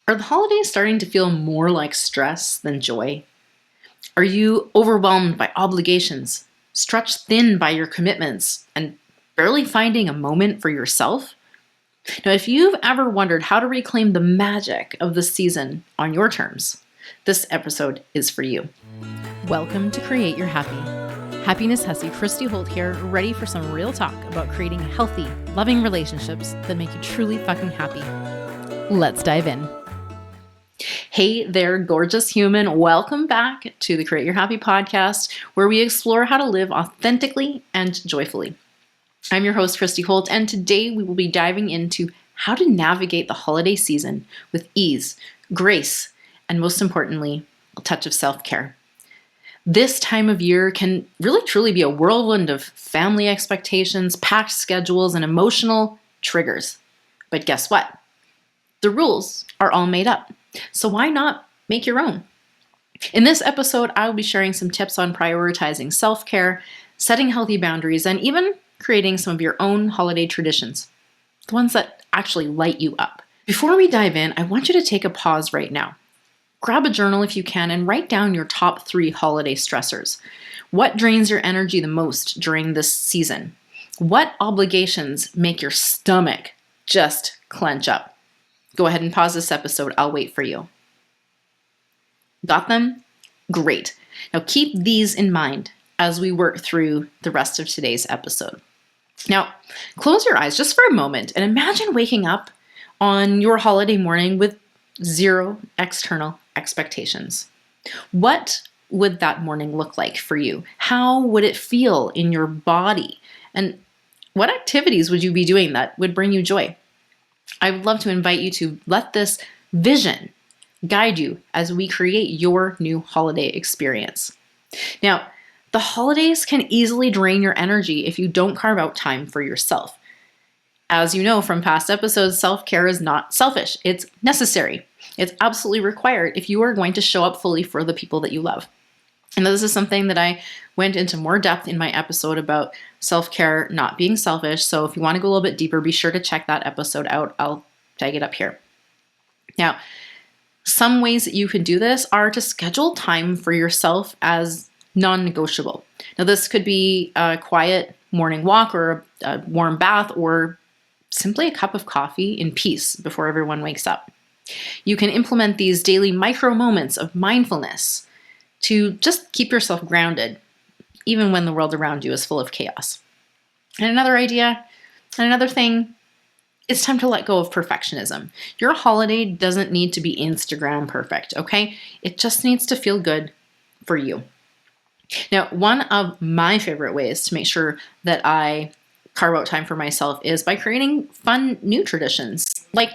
Are the holidays starting to feel more like stress than joy? Are you overwhelmed by obligations, stretched thin by your commitments, and barely finding a moment for yourself? Now, if you've ever wondered how to reclaim the magic of the season on your terms, this episode is for you. Welcome to Create Your Happy. Happiness Hussy Christy Holt here, ready for some real talk about creating healthy, loving relationships that make you truly fucking happy. Let's dive in. Hey there, gorgeous human. Welcome back to the Create Your Happy podcast, where we explore how to live authentically and joyfully. I'm your host, Christy Holt, and today we will be diving into how to navigate the holiday season with ease, grace, and most importantly, a touch of self-care. This time of year can really truly be a whirlwind of family expectations, packed schedules, and emotional triggers. But guess what? The rules are all made up. So why not make your own? In this episode, I will be sharing some tips on prioritizing self-care, setting healthy boundaries, and even creating some of your own holiday traditions, the ones that actually light you up. Before we dive in, I want you to take a pause right now. Grab a journal if you can and write down your top 3 holiday stressors. What drains your energy the most during this season? What obligations make your stomach just clench up? Go ahead and pause this episode. I'll wait for you. Got them? Great. Now keep these in mind as we work through the rest of today's episode. Now, close your eyes just for a moment and imagine waking up on your holiday morning with 0 external expectations. What would that morning look like for you? How would it feel in your body? And what activities would you be doing that would bring you joy? I would love to invite you to let this vision guide you as we create your new holiday experience. Now, the holidays can easily drain your energy if you don't carve out time for yourself. As you know from past episodes, self-care is not selfish. It's necessary. It's absolutely required if you are going to show up fully for the people that you love. And this is something that I went into more depth in my episode about self-care not being selfish. So if you want to go a little bit deeper, be sure to check that episode out. I'll tag it up here. Now, some ways that you can do this are to schedule time for yourself as non-negotiable. Now, this could be a quiet morning walk or a warm bath or simply a cup of coffee in peace before everyone wakes up. You can implement these daily micro moments of mindfulness to just keep yourself grounded, even when the world around you is full of chaos. And another idea, and another thing, it's time to let go of perfectionism. Your holiday doesn't need to be Instagram perfect, okay? It just needs to feel good for you. Now, one of my favorite ways to make sure that I carve out time for myself is by creating fun new traditions, like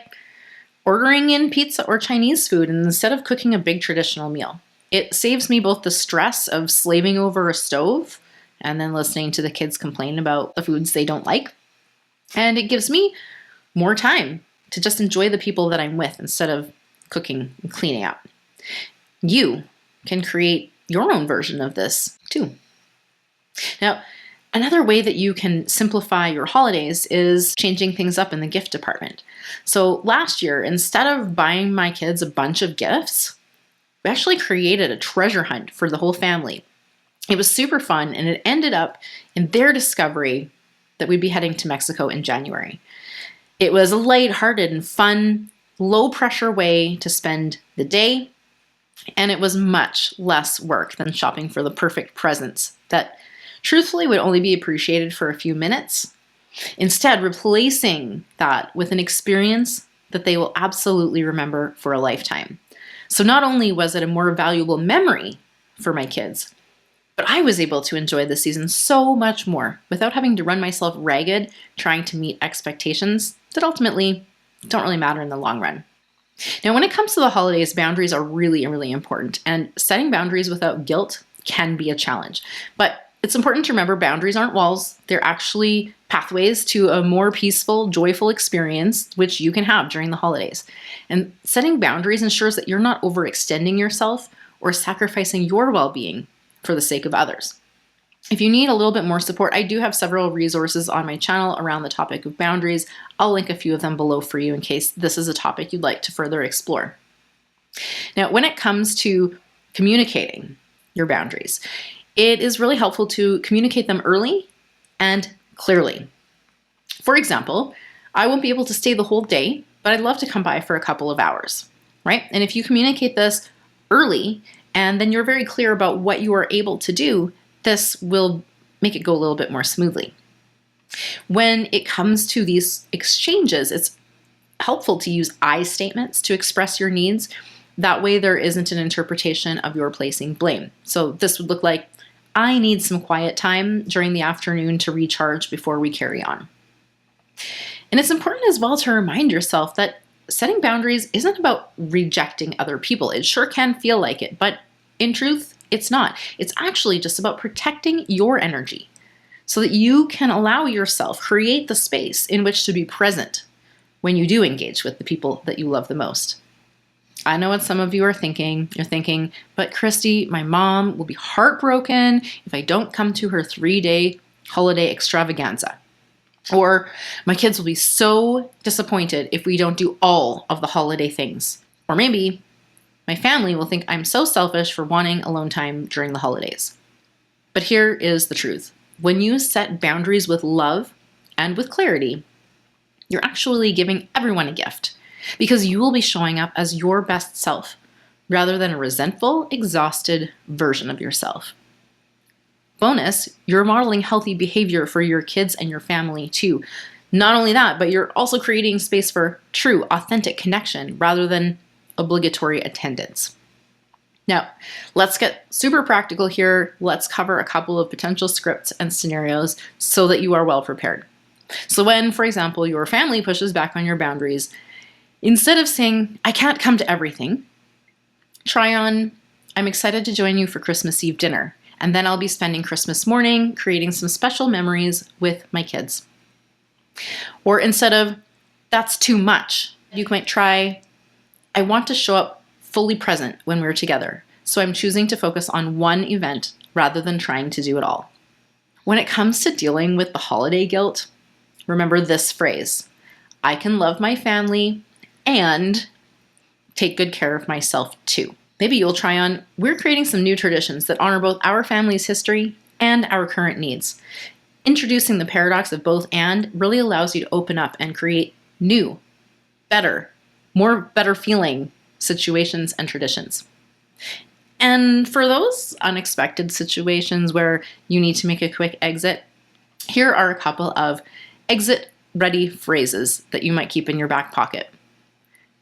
ordering in pizza or Chinese food instead of cooking a big traditional meal. It saves me both the stress of slaving over a stove and then listening to the kids complain about the foods they don't like. And it gives me more time to just enjoy the people that I'm with instead of cooking and cleaning up. You can create your own version of this too. Now, another way that you can simplify your holidays is changing things up in the gift department. So last year, instead of buying my kids a bunch of gifts, we actually created a treasure hunt for the whole family. It was super fun, and it ended up in their discovery that we'd be heading to Mexico in January. It was a lighthearted and fun, low-pressure way to spend the day, and it was much less work than shopping for the perfect presents that truthfully would only be appreciated for a few minutes. Instead, replacing that with an experience that they will absolutely remember for a lifetime. So not only was it a more valuable memory for my kids, but I was able to enjoy the season so much more without having to run myself ragged trying to meet expectations that ultimately don't really matter in the long run. Now, when it comes to the holidays, boundaries are really, really important, and setting boundaries without guilt can be a challenge. But it's important to remember boundaries aren't walls. They're actually pathways to a more peaceful, joyful experience, which you can have during the holidays. And setting boundaries ensures that you're not overextending yourself or sacrificing your well-being for the sake of others. If you need a little bit more support, I do have several resources on my channel around the topic of boundaries. I'll link a few of them below for you in case this is a topic you'd like to further explore. Now, when it comes to communicating your boundaries, it is really helpful to communicate them early and clearly. For example, I won't be able to stay the whole day, but I'd love to come by for a couple of hours, right? And if you communicate this early and then you're very clear about what you are able to do, this will make it go a little bit more smoothly. When it comes to these exchanges, it's helpful to use I statements to express your needs. That way there isn't an interpretation of your placing blame. So this would look like, I need some quiet time during the afternoon to recharge before we carry on. And it's important as well to remind yourself that setting boundaries isn't about rejecting other people. It sure can feel like it, but in truth, it's not. It's actually just about protecting your energy so that you can allow yourself, create the space in which to be present when you do engage with the people that you love the most. I know what some of you are thinking. You're thinking, but Christy, my mom will be heartbroken if I don't come to her 3-day holiday extravaganza. Or my kids will be so disappointed if we don't do all of the holiday things. Or maybe my family will think I'm so selfish for wanting alone time during the holidays. But here is the truth. When you set boundaries with love and with clarity, you're actually giving everyone a gift because you will be showing up as your best self rather than a resentful, exhausted version of yourself. Bonus, you're modeling healthy behavior for your kids and your family too. Not only that, but you're also creating space for true, authentic connection rather than obligatory attendance. Now, let's get super practical here. Let's cover a couple of potential scripts and scenarios so that you are well prepared. So when, for example, your family pushes back on your boundaries, instead of saying, I can't come to everything, try on, I'm excited to join you for Christmas Eve dinner. And then I'll be spending Christmas morning creating some special memories with my kids. Or instead of, that's too much, you might try, I want to show up fully present when we're together. So I'm choosing to focus on one event rather than trying to do it all. When it comes to dealing with the holiday guilt, remember this phrase, I can love my family and take good care of myself too. Maybe you'll try on, we're creating some new traditions that honor both our family's history and our current needs. Introducing the paradox of both and really allows you to open up and create new, better, more better feeling situations and traditions. And for those unexpected situations where you need to make a quick exit, here are a couple of exit-ready phrases that you might keep in your back pocket.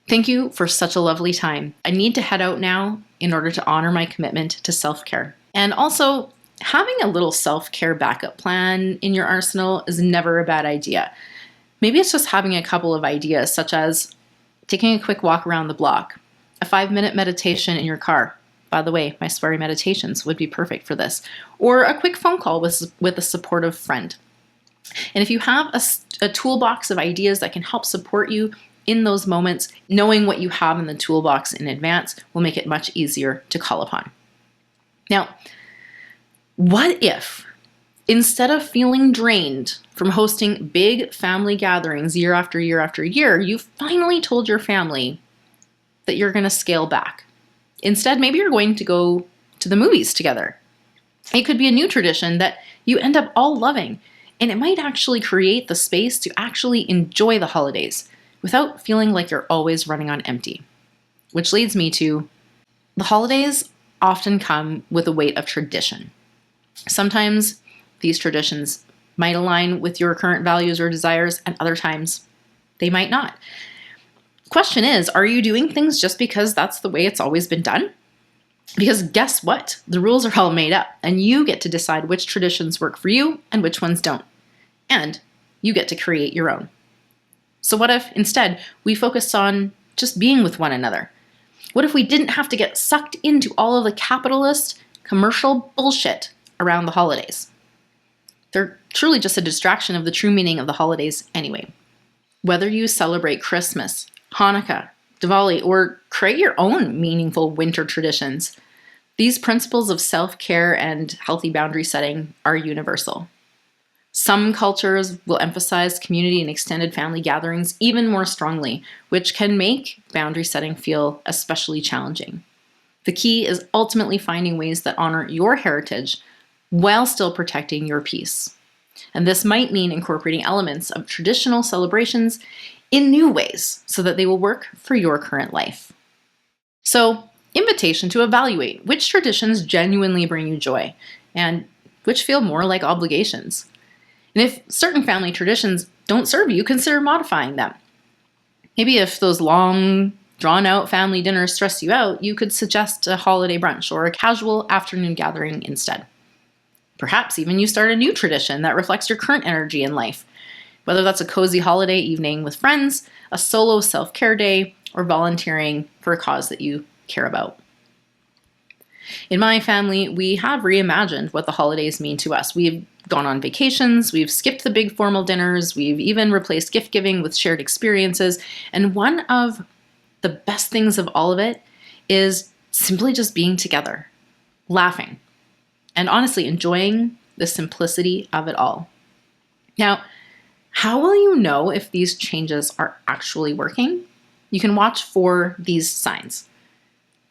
Thank you for such a lovely time. I need to head out now in order to honor my commitment to self-care. And also, having a little self-care backup plan in your arsenal is never a bad idea. Maybe it's just having a couple of ideas, such as taking a quick walk around the block, a 5-minute meditation in your car. By the way, my sweary meditations would be perfect for this. Or a quick phone call with a supportive friend. And if you have a toolbox of ideas that can help support you in those moments, knowing what you have in the toolbox in advance will make it much easier to call upon. Now, what if instead of feeling drained from hosting big family gatherings year after year after year, you finally told your family that you're going to scale back? Instead, maybe you're going to go to the movies together. It could be a new tradition that you end up all loving, and it might actually create the space to actually enjoy the holidays without feeling like you're always running on empty. Which leads me to, the holidays often come with a weight of tradition. Sometimes these traditions might align with your current values or desires, and other times they might not. Question is, are you doing things just because that's the way it's always been done? Because guess what? The rules are all made up, and you get to decide which traditions work for you and which ones don't. And you get to create your own. So what if instead we focused on just being with one another? What if we didn't have to get sucked into all of the capitalist, commercial bullshit around the holidays? They're truly just a distraction of the true meaning of the holidays anyway. Whether you celebrate Christmas, Hanukkah, Diwali, or create your own meaningful winter traditions, these principles of self-care and healthy boundary setting are universal. Some cultures will emphasize community and extended family gatherings even more strongly, which can make boundary setting feel especially challenging. The key is ultimately finding ways that honor your heritage while still protecting your peace. And this might mean incorporating elements of traditional celebrations in new ways so that they will work for your current life. So, invitation to evaluate which traditions genuinely bring you joy and which feel more like obligations. And if certain family traditions don't serve you, consider modifying them. Maybe if those long, drawn-out family dinners stress you out, you could suggest a holiday brunch or a casual afternoon gathering instead. Perhaps even you start a new tradition that reflects your current energy in life, whether that's a cozy holiday evening with friends, a solo self-care day, or volunteering for a cause that you care about. In my family, we have reimagined what the holidays mean to us. We've gone on vacations, we've skipped the big formal dinners, we've even replaced gift giving with shared experiences. And one of the best things of all of it is simply just being together, laughing, and honestly enjoying the simplicity of it all. Now, how will you know if these changes are actually working? You can watch for these signs.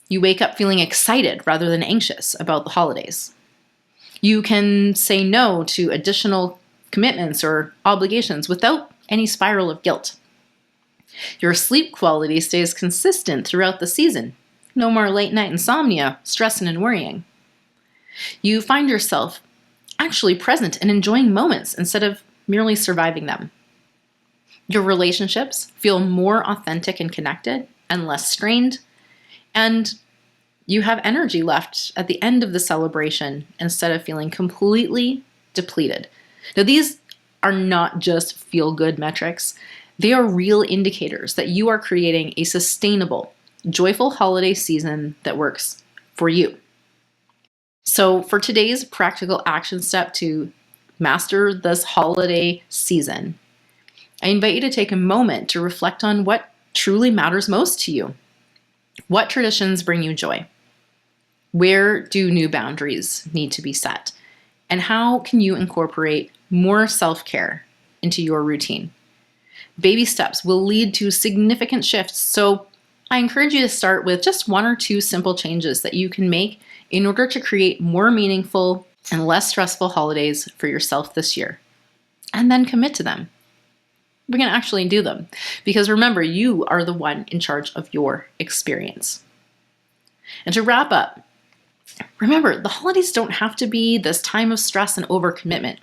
You wake up feeling excited rather than anxious about the holidays. You can say no to additional commitments or obligations without any spiral of guilt. Your sleep quality stays consistent throughout the season. No more late night insomnia, stressing and worrying. You find yourself actually present and enjoying moments instead of merely surviving them. Your relationships feel more authentic and connected and less strained. And you have energy left at the end of the celebration instead of feeling completely depleted. Now, these are not just feel-good metrics. They are real indicators that you are creating a sustainable, joyful holiday season that works for you. So for today's practical action step to master this holiday season, I invite you to take a moment to reflect on what truly matters most to you. What traditions bring you joy? Where do new boundaries need to be set? And how can you incorporate more self-care into your routine? Baby steps will lead to significant shifts, so I encourage you to start with just 1 or 2 simple changes that you can make in order to create more meaningful and less stressful holidays for yourself this year. And then commit to them. We can actually do them. Because remember, you are the one in charge of your experience. And to wrap up, remember, the holidays don't have to be this time of stress and overcommitment.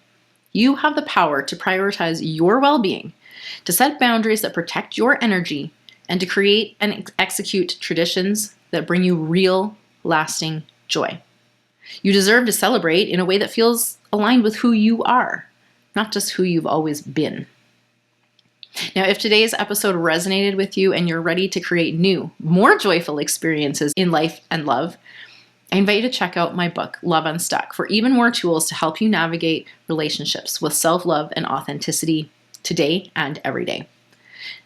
You have the power to prioritize your well-being, to set boundaries that protect your energy, and to create and execute traditions that bring you real, lasting joy. You deserve to celebrate in a way that feels aligned with who you are, not just who you've always been. Now, if today's episode resonated with you and you're ready to create new, more joyful experiences in life and love, I invite you to check out my book, Love Unstuck, for even more tools to help you navigate relationships with self-love and authenticity today and every day.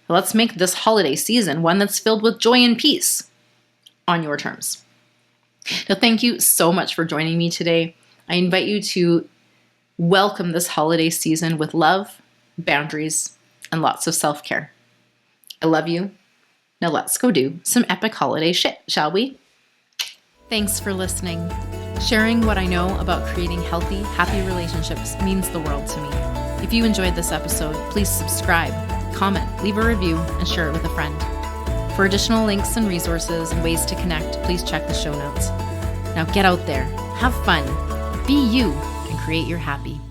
Let's make this holiday season one that's filled with joy and peace on your terms. Now, thank you so much for joining me today. I invite you to welcome this holiday season with love, boundaries, and lots of self-care. I love you. Now let's go do some epic holiday shit, shall we? Thanks for listening. Sharing what I know about creating healthy, happy relationships means the world to me. If you enjoyed this episode, please subscribe, comment, leave a review, and share it with a friend. For additional links and resources and ways to connect, please check the show notes. Now get out there, have fun, be you, and create your happy.